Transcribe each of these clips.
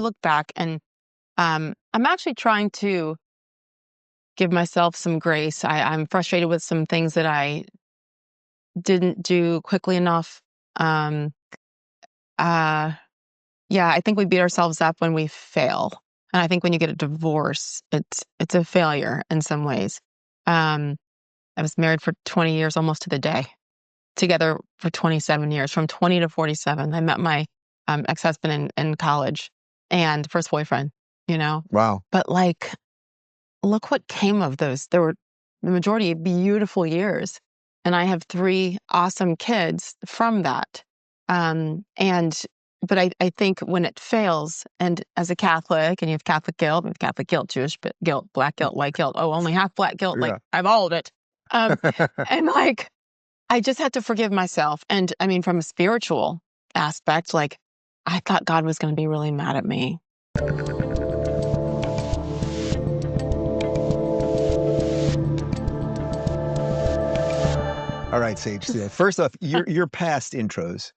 look back and I'm actually trying to give myself some grace. I'm frustrated with some things that I didn't do quickly enough. Um, uh, yeah, I think we beat ourselves up when we fail. And I think when you get a divorce, it's a failure in some ways. Um, I was married for 20 years, almost to the day, together for 27 years, from 20 to 47. I met my ex-husband in college and first boyfriend, you know? Wow. But like, look what came of those. There were the majority of beautiful years. And I have 3 awesome kids from that. And but I think when it fails, and as a Catholic, and you have Catholic guilt, Jewish guilt, black guilt, white guilt. Oh, only half black guilt. Like Yeah. I have all of it. Um, and like I just had to forgive myself. And I mean, from a spiritual aspect, like I thought God was going to be really mad at me. All right, Sage Steele. First off, your past intros.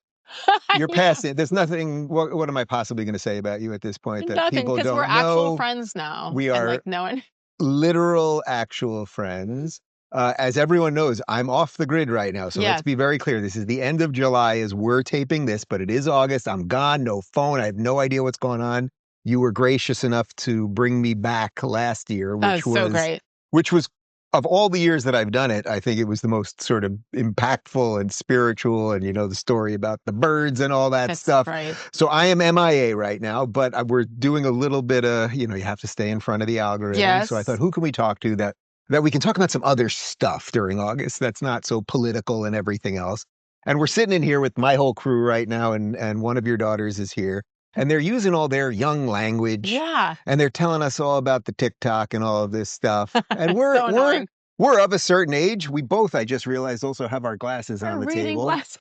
Your I know. past. There's nothing. What am I possibly going to say about you at this point that Nothing, people because we're don't actual know? friends now, We and are like no one. literal, actual friends. As everyone knows, I'm off the grid right now. So let's Yes. be very clear. This is the end of July as we're taping this, but it is August. I'm gone, no phone. I have no idea what's going on. You were gracious enough to bring me back last year, That was so great. which was of all the years that I've done it, I think it was the most sort of impactful and spiritual. And, the story about the birds and all that That's stuff. right. So I am MIA right now, but we're doing a little bit of, you have to stay in front of the algorithm. So I thought, Yes. who can we talk to that we can talk about some other stuff during August that's not so political and everything else. And we're sitting in here with my whole crew right now, and one of your daughters is here. And they're using all their young language. Yeah. And they're telling us all about the TikTok and all of this stuff. And So annoying. we're of a certain age. We both, I just realized, also have our glasses We're on the reading table. less.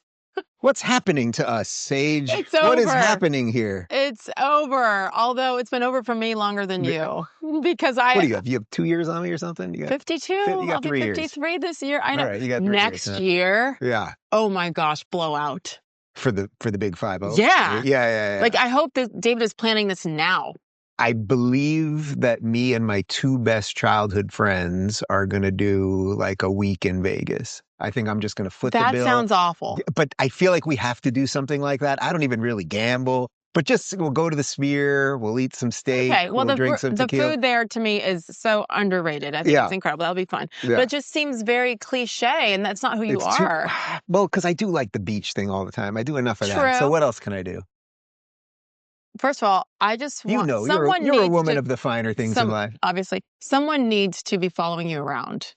What's happening to us, Sage? It's What is over. happening here? It's over. Although it's been over for me longer than you, because What do you have? You have 2 years on me or something? You got 52. you got I'll be 3 years. 53 this year. I All know. right, you got 3 years. Next year. Yeah. Oh my gosh, blowout. For the big 5-0. Yeah. Yeah. Like I hope that David is planning this now. I believe that me and my 2 best childhood friends are going to do like a week in Vegas. I think I'm just going to foot the That bill. sounds awful. But I feel like we have to do something like that. I don't even really gamble, but just we'll go to the Sphere, we'll eat some steak, Okay, well, we'll drink some the tequila. food there to me is so underrated. I think it's incredible. That'll be fun. Yeah. But it just seems very cliche, and that's not who you are. Well, because I do like the beach thing all the time. I do enough of that. So True. what else can I do? First of all, I just want someone you're a needs woman to, of the finer things in life. obviously, someone needs to be following you around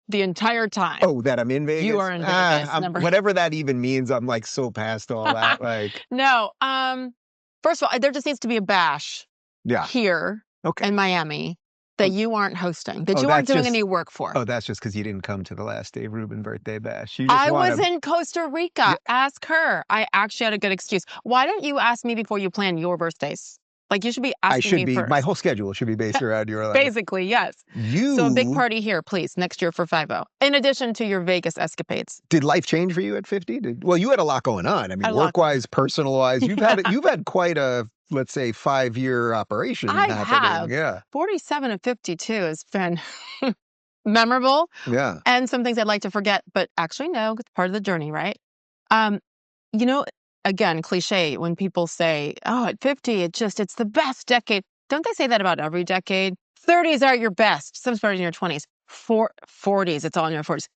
the entire time. Oh, that I'm in Vegas? You are in Vegas. Whatever that even means, I'm like so past all that. Like, No, first of all, there just needs to be a bash here in Miami that you aren't hosting, that you aren't doing any work for. Oh, that's just because you didn't come to the last Dave Rubin birthday bash. I was in Costa Rica. Yeah. Ask her. I actually had a good excuse. Why don't you ask me before you plan your birthdays? Like you should be asking me first. My whole schedule should be based around your life. Basically, yes. So a big party here, please, next year for 5-0. In addition to your Vegas escapades. Did life change for you at 50? Well, you had a lot going on. I mean, work-wise, personal-wise. You've had quite a, let's say, 5-year operation happening. Yeah. 47 and 52 has been memorable. Yeah. And some things I'd like to forget, but actually no, it's part of the journey, right? Again, cliche, when people say, oh, at 50, it's the best decade. Don't they say that about every decade? 30s are your best. Some starting in your 20s. 40s, it's all in your 40s.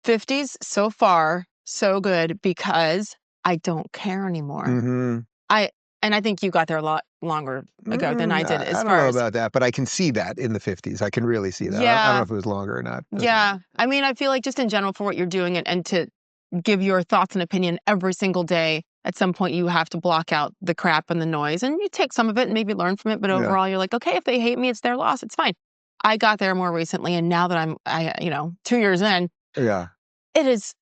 50s, so far, so good, because I don't care anymore. Mm-hmm. And I think you got there a lot longer ago than I did. I don't know about that, but I can see that in the 50s. I can really see that. Yeah. I don't know if it was longer or not. Yeah. I mean, I feel like just in general for what you're doing and to give your thoughts and opinion every single day, at some point you have to block out the crap and the noise, and you take some of it and maybe learn from it. But overall, you're like, okay, if they hate me, it's their loss. It's fine. I got there more recently, and now that I'm 2 years in, it is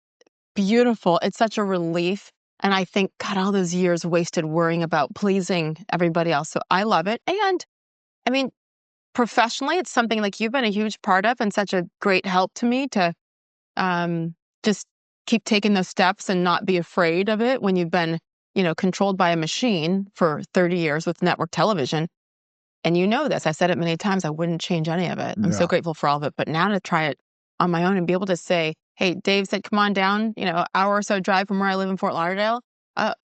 beautiful. It's such a relief. And I think, God, all those years wasted worrying about pleasing everybody else. So I love it. And I mean, professionally, it's something like you've been a huge part of and such a great help to me to just keep taking those steps and not be afraid of it when you've been, controlled by a machine for 30 years with network television. And you know this, I said it many times, I wouldn't change any of it. I'm so Yeah. grateful for all of it. But now to try it on my own and be able to say, hey, Dave said, come on down, hour or so drive from where I live in Fort Lauderdale.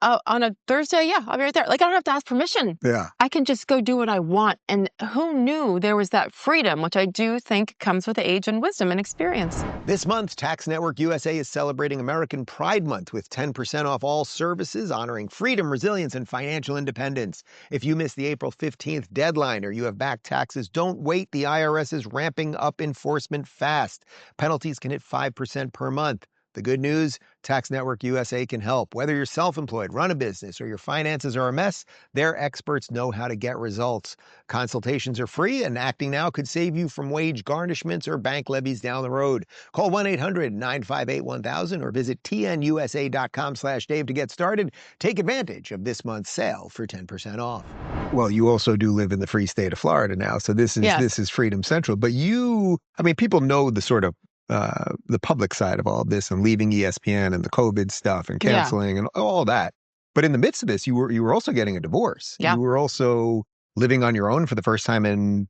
On a Thursday, yeah, I'll be right there. Like, I don't have to ask permission. Yeah. I can just go do what I want. And who knew there was that freedom, which I do think comes with age and wisdom and experience. This month, Tax Network USA is celebrating American Pride Month with 10% off all services honoring freedom, resilience, and financial independence. If you missed the April 15th deadline or you have back taxes, don't wait. The IRS is ramping up enforcement fast. Penalties can hit 5% per month. The good news, Tax Network USA can help. Whether you're self-employed, run a business, or your finances are a mess, their experts know how to get results. Consultations are free, and acting now could save you from wage garnishments or bank levies down the road. Call 1-800-958-1000 or visit tnusa.com/Dave to get started. Take advantage of this month's sale for 10% off. Well, you also do live in the free state of Florida now, so this is Freedom Central. But people know the sort of the public side of all of this and leaving ESPN and the COVID stuff and canceling and all that. But in the midst of this, you were also getting a divorce. Yeah. You were also living on your own for the first time in,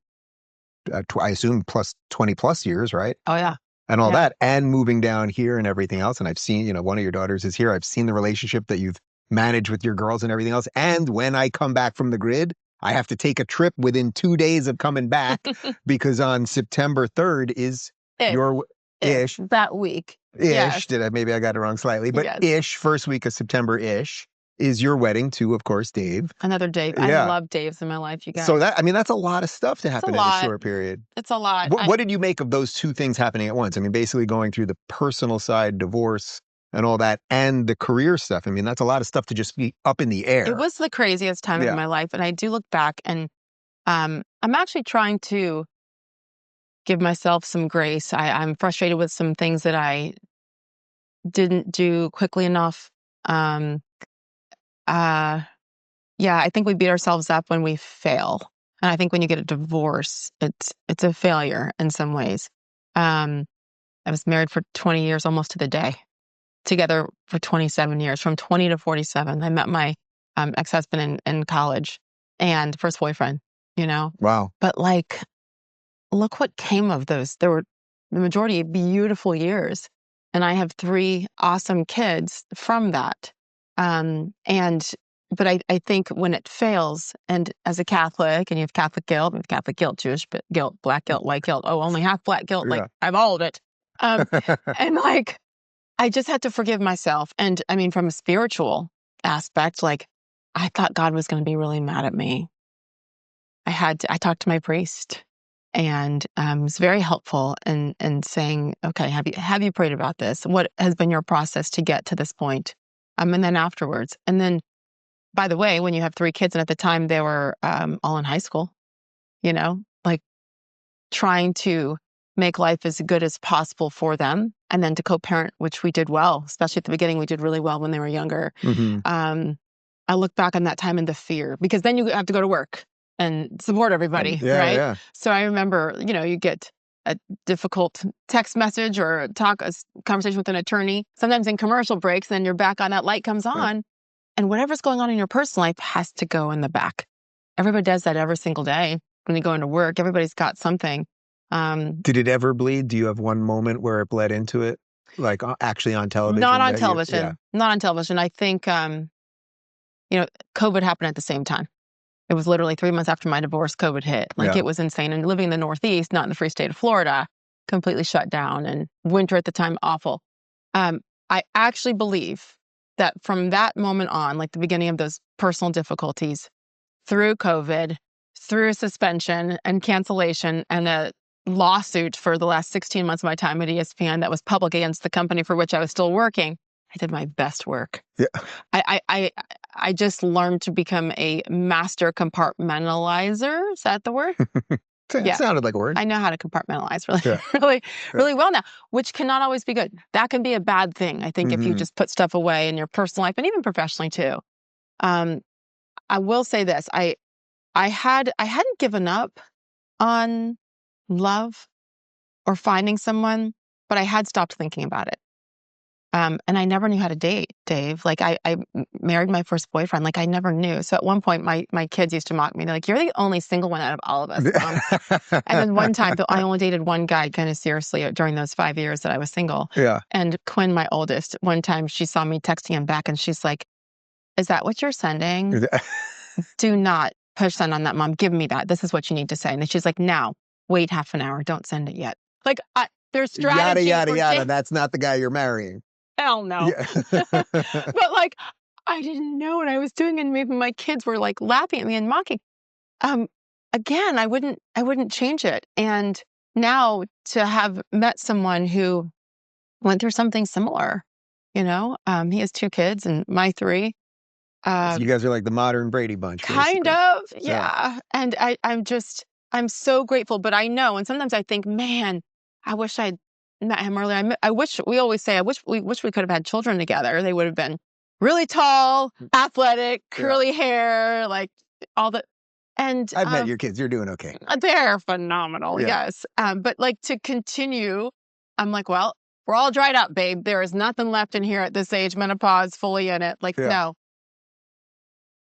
I assume, plus 20 plus years, right? Oh, yeah. And all that, and moving down here and everything else. And I've seen, one of your daughters is here. I've seen the relationship that you've managed with your girls and everything else. And when I come back from the grid, I have to take a trip within 2 days of coming back because on September 3rd is your ish that week. ish. Yes. Maybe I got it wrong slightly, but Yes. ish, first week of September ish is your wedding to, of course, Dave. Another Dave. I love Daves in my life, you guys. So that's a lot of stuff to happen in a short period. It's a lot. What did you make of those two things happening at once? I mean, basically going through the personal side, divorce and all that, and the career stuff. I mean, that's a lot of stuff to just be up in the air. It was the craziest time of my life. And I do look back and I'm actually trying to give myself some grace. I'm frustrated with some things that I didn't do quickly enough. I think we beat ourselves up when we fail. And I think when you get a divorce, it's a failure in some ways. I was married for 20 years, almost to the day, together for 27 years, from 20 to 47. I met my ex-husband in college and first boyfriend, Wow. But look what came of those. There were the majority of beautiful years. And I have 3 awesome kids from that. But I think when it fails, and as a Catholic, and you have Catholic guilt, Jewish guilt, black guilt, white guilt, only half black guilt, I have all of it. And I just had to forgive myself. And I mean, from a spiritual aspect, I thought God was going to be really mad at me. I talked to my priest, and was very helpful in saying, okay, have you prayed about this? What has been your process to get to this point? And then afterwards. And then, by the way, when you have 3 kids, and at the time they were all in high school, trying to make life as good as possible for them, and then to co-parent, which we did well, especially at the beginning. We did really well when they were younger. Mm-hmm. I look back on that time in the fear, because then you have to go to work and support everybody, right? Yeah. So I remember, you get a difficult text message or a conversation with an attorney, sometimes in commercial breaks, then you're back on, that light comes on, and whatever's going on in your personal life has to go in the back. Everybody does that every single day when they go into work. Everybody's got something. Did it ever bleed? Do you have one moment where it bled into it? Like actually on television? Not on television. Not on television. I think, COVID happened at the same time. It was literally 3 months after my divorce, COVID hit. It was insane. And living in the Northeast, not in the free state of Florida, completely shut down. And winter at the time, awful. I actually believe that from that moment on, the beginning of those personal difficulties, through COVID, through suspension and cancellation and a lawsuit for the last 16 months of my time at ESPN that was public against the company for which I was still working, I did my best work. Yeah. I just learned to become a master compartmentalizer. Is that the word? It sounded like a word. I know how to compartmentalize really well now, which cannot always be good. That can be a bad thing, I think, if you just put stuff away in your personal life and even professionally too. I will say this. I hadn't given up on love or finding someone, but I had stopped thinking about it. And I never knew how to date, Dave. Like I married my first boyfriend. Like I never knew. So at one point, my kids used to mock me. They're like, "You're the only single one out of all of us, Mom." And then one time, I only dated one guy kind of seriously during those 5 years that I was single. Yeah. And Quinn, my oldest, one time she saw me texting him back, and she's like, "Is that what you're sending? Do not push send on that, Mom. Give me that. This is what you need to say." And then she's like, "Now, wait half an hour. Don't send it yet." Like there's Yada, strategy yada, for yada. That's not the guy you're marrying. hell no. Yeah. But like, I didn't know what I was doing, and maybe my kids were like laughing at me and mocking. Um, Again, I wouldn't change it. And now to have met someone who went through something similar, he has 2 kids and my 3. So you guys are like the modern Brady Bunch, Kind basically. of, Yeah. yeah. And I'm so grateful, but I know, and sometimes I think, man, I wish I'd met him earlier. I wish, we always say, I wish we could have had children together. They would have been really tall, athletic, Yeah. curly hair, like all the, and I've met your kids. You're doing okay. they're phenomenal, Yeah. yes. But like to continue, I'm like, well, we're all dried up, babe. There is nothing left in here at this age, menopause, fully in it. Like, Yeah. no,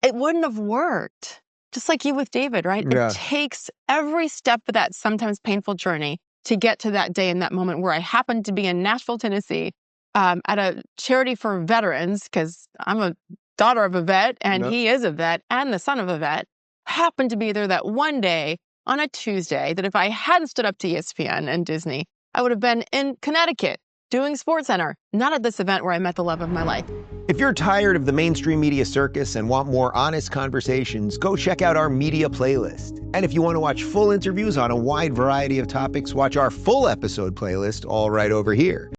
it wouldn't have worked. Just like you with David, right? It Yeah. takes every step of that sometimes painful journey to get to that day and that moment where I happened to be in Nashville, Tennessee, at a charity for veterans, because I'm a daughter of a vet and No. he is a vet and the son of a vet. Happened to be there that one day on a Tuesday that if I hadn't stood up to ESPN and Disney, I would have been in Connecticut doing SportsCenter, not at this event where I met the love of my life. If you're tired of the mainstream media circus and want more honest conversations, go check out our media playlist. And if you want to watch full interviews on a wide variety of topics, watch our full episode playlist all right over here.